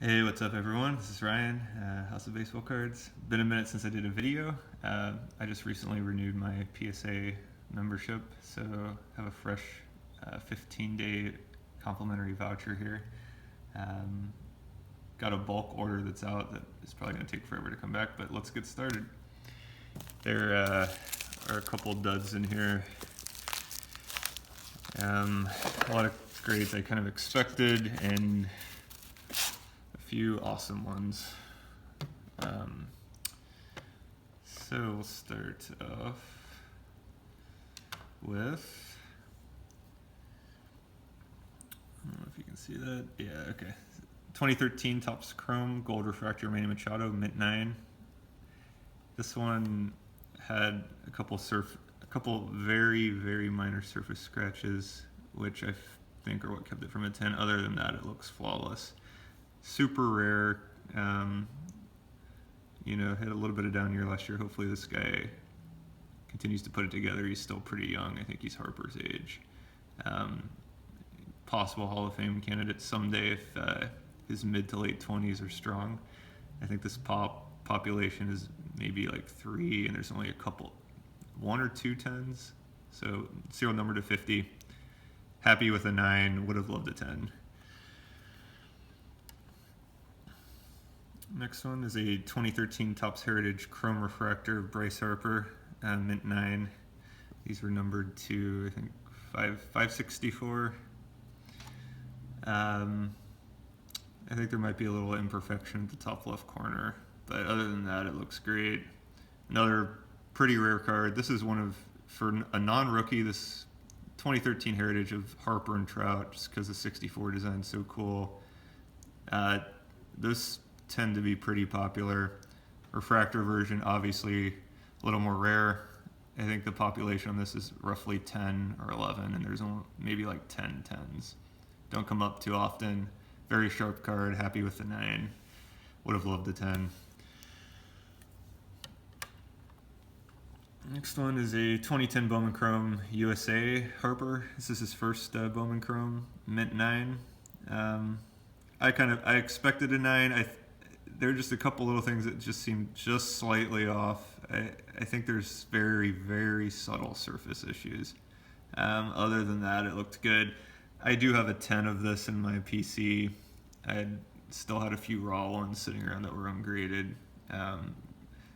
Hey, what's up, everyone? This is Ryan, House of Baseball Cards. Been a minute since I did a video. I just recently renewed my PSA membership, so have a fresh 15-day complimentary voucher here. Got a bulk order that's out that is probably going to take forever to come back, but let's get started. There are a couple duds in here. A lot of grades I kind of expected, and few awesome ones. So we'll start off with, I don't know if you can see that. Yeah, okay. 2013 Topps Chrome Gold Refractor Manny Machado, mint 9. This one had a couple very, very minor surface scratches, which I think are what kept it from a 10. Other than that, it looks flawless. Super rare. Had a little bit of down year last year. Hopefully this guy continues to put it together. He's still pretty young. I think he's Harper's age. Possible Hall of Fame candidate someday if his mid to late 20s are strong. I think this population is maybe like 3, and there's only a couple, 1 or 2 10s. So serial number to 50. Happy with a 9. Would have loved a 10. Next one is a 2013 Topps Heritage Chrome Refractor of Bryce Harper, mint 9. These were numbered to, I think, 564. I think there might be a little imperfection at the top left corner, but other than that, it looks great. Another pretty rare card. This is one of, for a non-rookie, this 2013 Heritage of Harper and Trout, just because the 64 design is so cool. Those tend to be pretty popular. Refractor version, obviously a little more rare. I think the population on this is roughly 10 or 11, and there's only maybe like 10 10s. Don't come up too often. Very sharp card. Happy with the 9. Would have loved a 10. Next one is a 2010 Bowman Chrome USA Harper. This is his first Bowman Chrome, mint 9. I expected a 9. There are just a couple little things that just seem just slightly off. I think there's very, very subtle surface issues. Other than that, it looked good. I do have a 10 of this in my PC. I still had a few raw ones sitting around that were ungraded.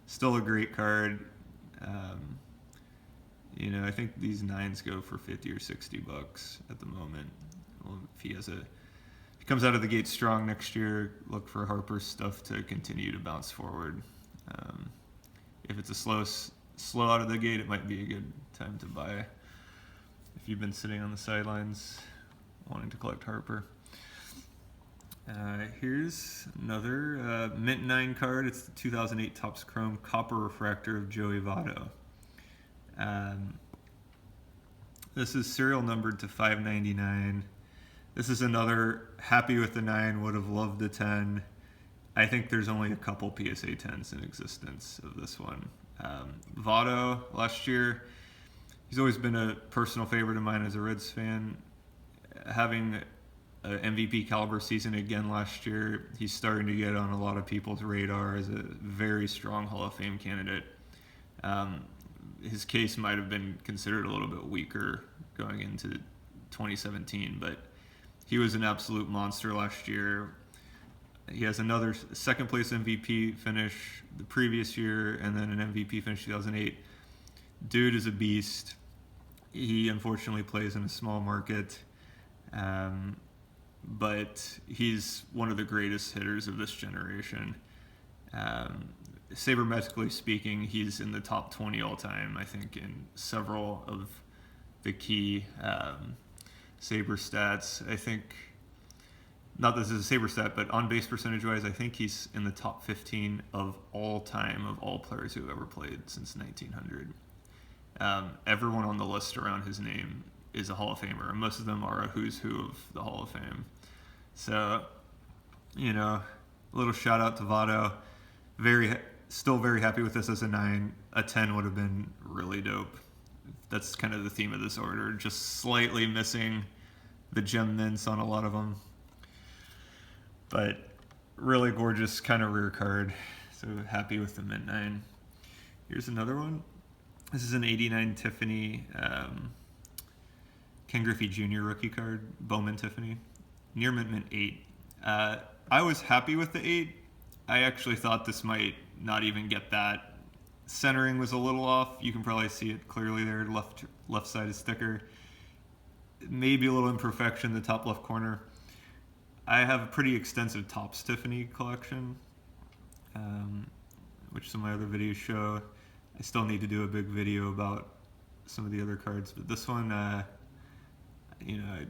Still a great card. I think these 9s go for 50 or 60 bucks at the moment. Well, if he comes out of the gate strong next year, look for Harper's stuff to continue to bounce forward. If it's a slow out of the gate, it might be a good time to buy if you've been sitting on the sidelines wanting to collect Harper. Here's another mint 9 card. It's the 2008 Topps Chrome Copper Refractor of Joey Votto. This is serial numbered to 599. This is another happy with the 9, would have loved the 10. I think there's only a couple PSA 10s in existence of this one. Votto, last year, he's always been a personal favorite of mine as a Reds fan. Having an MVP caliber season again last year, he's starting to get on a lot of people's radar as a very strong Hall of Fame candidate. His case might have been considered a little bit weaker going into 2017, but he was an absolute monster last year. He has another second place MVP finish the previous year, and then an MVP finish 2008. Dude is a beast. He unfortunately plays in a small market, but he's one of the greatest hitters of this generation. Sabermetrically speaking, he's in the top 20 all time, I think, in several of the key Saber stats. I think, not that this is a Saber stat, but on base percentage wise, I think he's in the top 15 of all time of all players who have ever played since 1900. Everyone on the list around his name is a Hall of Famer, and most of them are a who's who of the Hall of Fame. So, a little shout out to Votto. Still very happy with this as a 9. A 10 would have been really dope. That's kind of the theme of this order. Just slightly missing the gem mints on a lot of them. But really gorgeous kind of rare card. So happy with the mint 9. Here's another one. This is an 89 Tiffany Ken Griffey Jr. rookie card, Bowman Tiffany. Near mint 8. I was happy with the 8. I actually thought this might not even get that. Centering was a little off. You can probably see it clearly there, left side is thicker. Maybe a little imperfection in the top left corner. I have a pretty extensive Topps Tiffany collection, which some of my other videos show. I still need to do a big video about some of the other cards, but this one, you know, I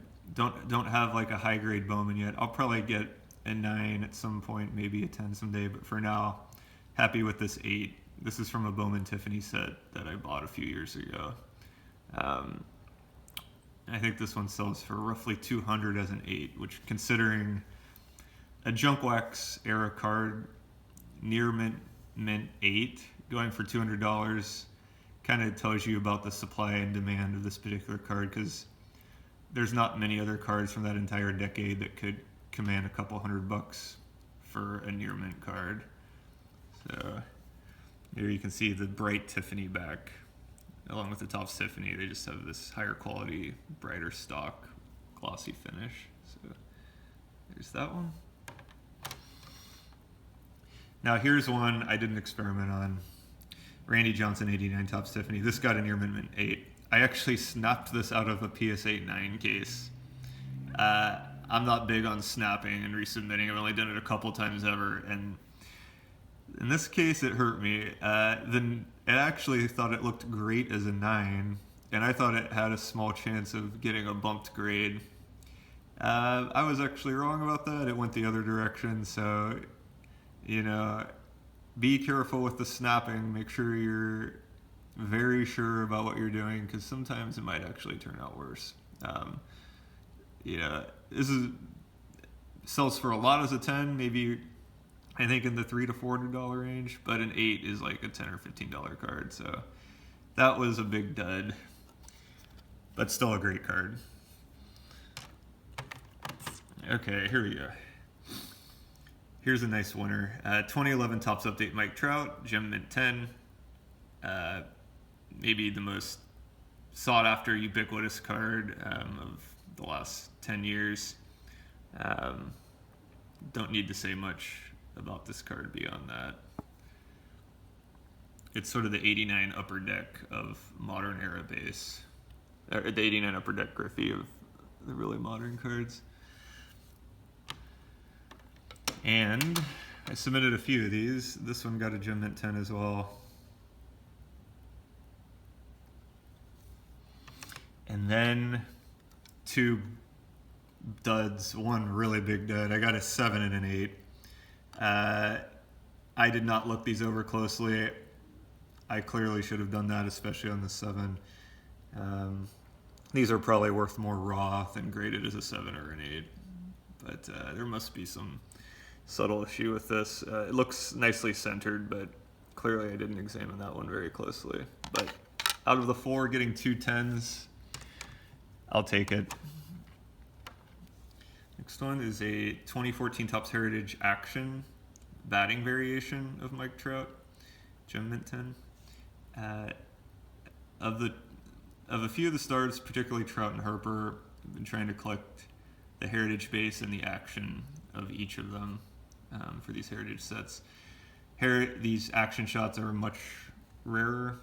don't have like a high grade Bowman yet. I'll probably get a 9 at some point, maybe a 10 someday, but for now, happy with this 8. This is from a Bowman Tiffany set that I bought a few years ago. I think this one sells for roughly $200 as an 8, which, considering a junk wax era card, near mint 8, going for $200, kind of tells you about the supply and demand of this particular card, because there's not many other cards from that entire decade that could command a couple $100 for a near mint card. So here you can see the bright Tiffany back, along with the Topps Tiffany. They just have this higher quality, brighter stock, glossy finish. So there's that one. Now here's one I didn't experiment on. Randy Johnson 89 Topps Tiffany. This got a near mint 8. I actually snapped this out of a PSA 9 case. I'm not big on snapping and resubmitting. I've only done it a couple times ever, and in this case it hurt me. Then I actually thought it looked great as a 9, and I thought it had a small chance of getting a bumped grade. I was actually wrong about that. It went the other direction, so, you know, be careful with the snapping. Make sure you're very sure about what you're doing, because sometimes it might actually turn out worse. Yeah, this sells for a lot as a 10, maybe I think in the $300 to $400 range, but an 8 is like a $10 or $15 card, so that was a big dud, but still a great card. Okay, here we go. Here's a nice winner. 2011 Topps Update Mike Trout, Gem Mint 10. Maybe the most sought after ubiquitous card of the last 10 years. Don't need to say much about this card beyond that. It's sort of the 89 upper deck of modern era base. Or the 89 upper deck Griffey of the really modern cards. And I submitted a few of these. This one got a Gem Mint 10 as well. And then 2 duds, 1 really big dud. I got a 7 and an 8. I did not look these over closely. I clearly should have done that, especially on the 7. These are probably worth more raw than graded as a 7 or an 8. But there must be some subtle issue with this. It looks nicely centered, but clearly I didn't examine that one very closely. But out of the 4, getting 2 10s, I'll take it. Next one is a 2014 Topps Heritage Action batting variation of Mike Trout, Gem Mint 10. Of a few of the stars, particularly Trout and Harper, I've been trying to collect the Heritage base and the action of each of them for these Heritage sets. These action shots are much rarer.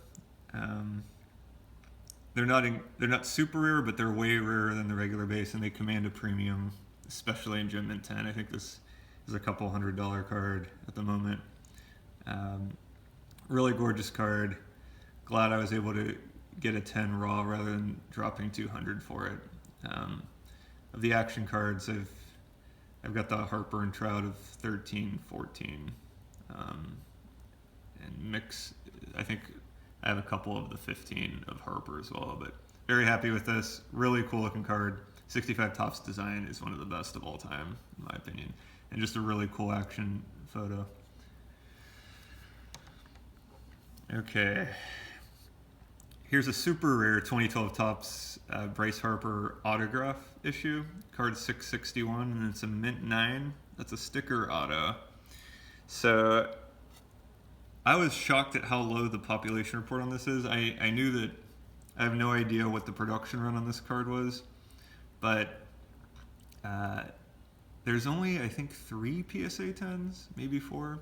They're not super rare, but they're way rarer than the regular base, and they command a premium, especially in Gem Mint 10. I think this is a couple $100 card at the moment. Really gorgeous card. Glad I was able to get a 10 raw rather than dropping 200 for it. Of the action cards, I've got the Harper and Trout of 13, 14, and mix. I think I have a couple of the 15 of Harper as well, but very happy with this. Really cool looking card. 65 Topps design is one of the best of all time, in my opinion, and just a really cool action photo. Okay, Here's a super rare 2012 Topps Bryce Harper autograph issue, card 661, and it's a mint 9. That's a sticker auto. So I was shocked at how low the population report on this is. I knew that I have no idea what the production run on this card was, but there's only, I think, 3 PSA 10s, maybe 4,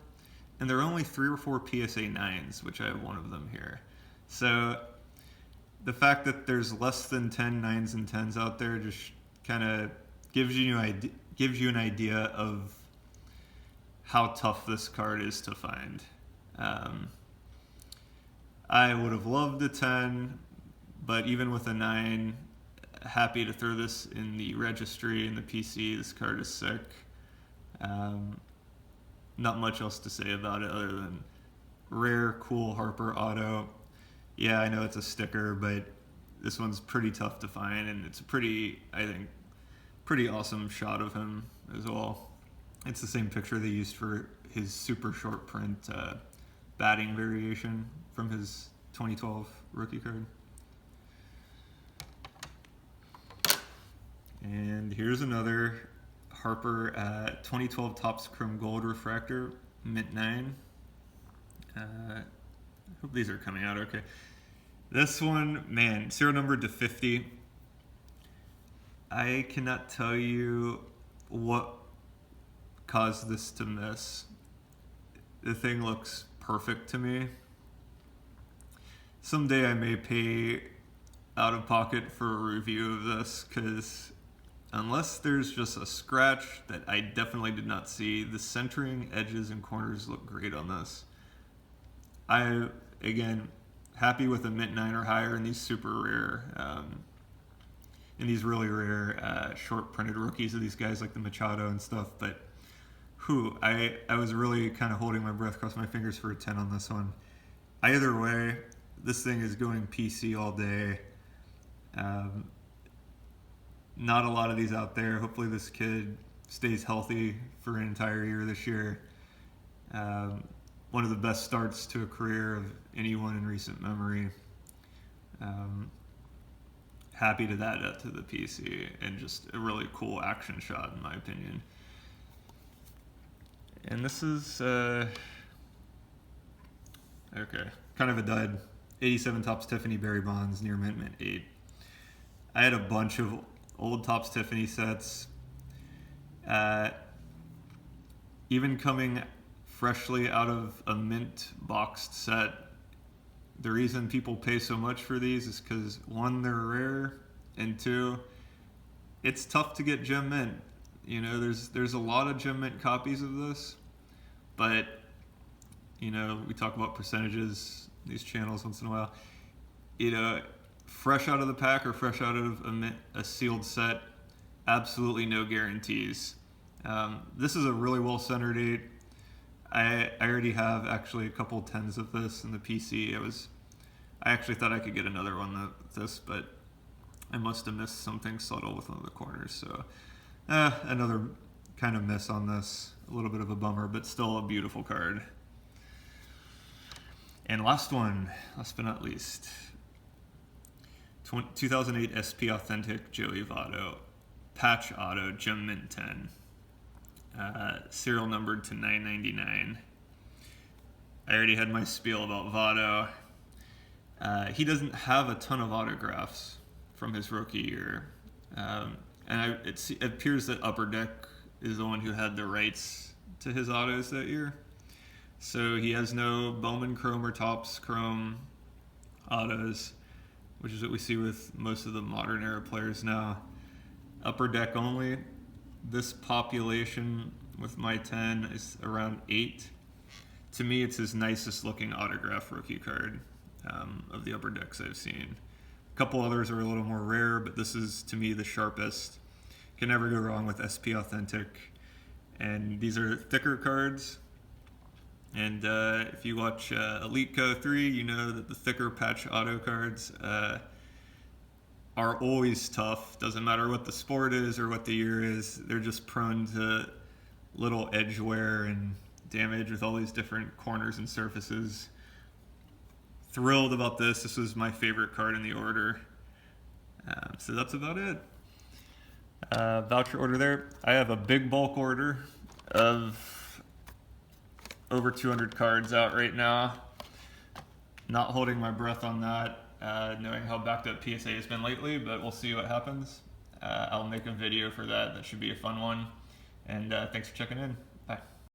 and there are only 3 or 4 PSA 9s, which I have one of them here. So the fact that there's less than 10 9s and 10s out there just kind of gives you an idea of how tough this card is to find. I would have loved a 10, but even with a 9, happy to throw this in the registry and the PC. This card is sick. Not much else to say about it other than rare, cool Harper auto. Yeah, I know it's a sticker, but this one's pretty tough to find, and it's a pretty awesome shot of him as well. It's the same picture they used for his super short print batting variation from his 2012 rookie card. And here's another Harper 2012 Topps Chrome Gold refractor, mint 9. Hope these are coming out okay. This one, man, serial number to 50. I cannot tell you what caused this to miss. The thing looks perfect to me. Someday I may pay out of pocket for a review of this, because unless there's just a scratch that I definitely did not see, the centering, edges, and corners look great on this. Again, happy with a mint 9 or higher in these super rare, in these really rare short printed rookies of these guys like the Machado and stuff. But I was really kind of holding my breath, crossing my fingers for a 10 on this one. Either way, this thing is going PC all day. Not a lot of these out there. Hopefully this kid stays healthy for an entire year this year. One of the best starts to a career of anyone in recent memory. Happy to that to the PC, and just a really cool action shot in my opinion. And this is okay, kind of a dud. 87 Topps Tiffany Berry Bonds, near mint 8. I had a bunch of old Topps Tiffany sets. Even coming freshly out of a mint boxed set, the reason people pay so much for these is because 1, they're rare, and 2, it's tough to get gem mint. You know, there's a lot of gem mint copies of this, but you know, we talk about percentages these channels once in a while. You know, fresh out of the pack or fresh out of a sealed set, absolutely no guarantees. This is a really well centered 8. I already have actually a couple 10s of this in the PC. I actually thought I could get another one of this, but I must have missed something subtle with one of the corners. So another kind of miss on this. A little bit of a bummer, but still a beautiful card. And last but not least, 2008 SP Authentic Joey Votto, patch auto, gem mint 10. Serial numbered to 999. I already had my spiel about Votto. He doesn't have a ton of autographs from his rookie year. And it appears that Upper Deck is the one who had the rights to his autos that year. So he has no Bowman Chrome or Topps Chrome autos, which is what we see with most of the modern era players now. Upper Deck only. This population with my 10 is around 8. To me, it's his nicest looking autograph rookie card of the Upper Decks I've seen. A couple others are a little more rare, but this is, to me, the sharpest. Can never go wrong with SP Authentic. And these are thicker cards. And if you watch Elite Co 3, you know that the thicker patch auto cards are always tough. Doesn't matter what the sport is or what the year is. They're just prone to little edge wear and damage with all these different corners and surfaces. thrilled about this. This was my favorite card in the order. So that's about it. Voucher order there. I have a big bulk order of over 200 cards out right now. Not holding my breath on that, knowing how backed up PSA has been lately, but we'll see what happens. I'll make a video for that. That should be a fun one. And thanks for checking in. Bye.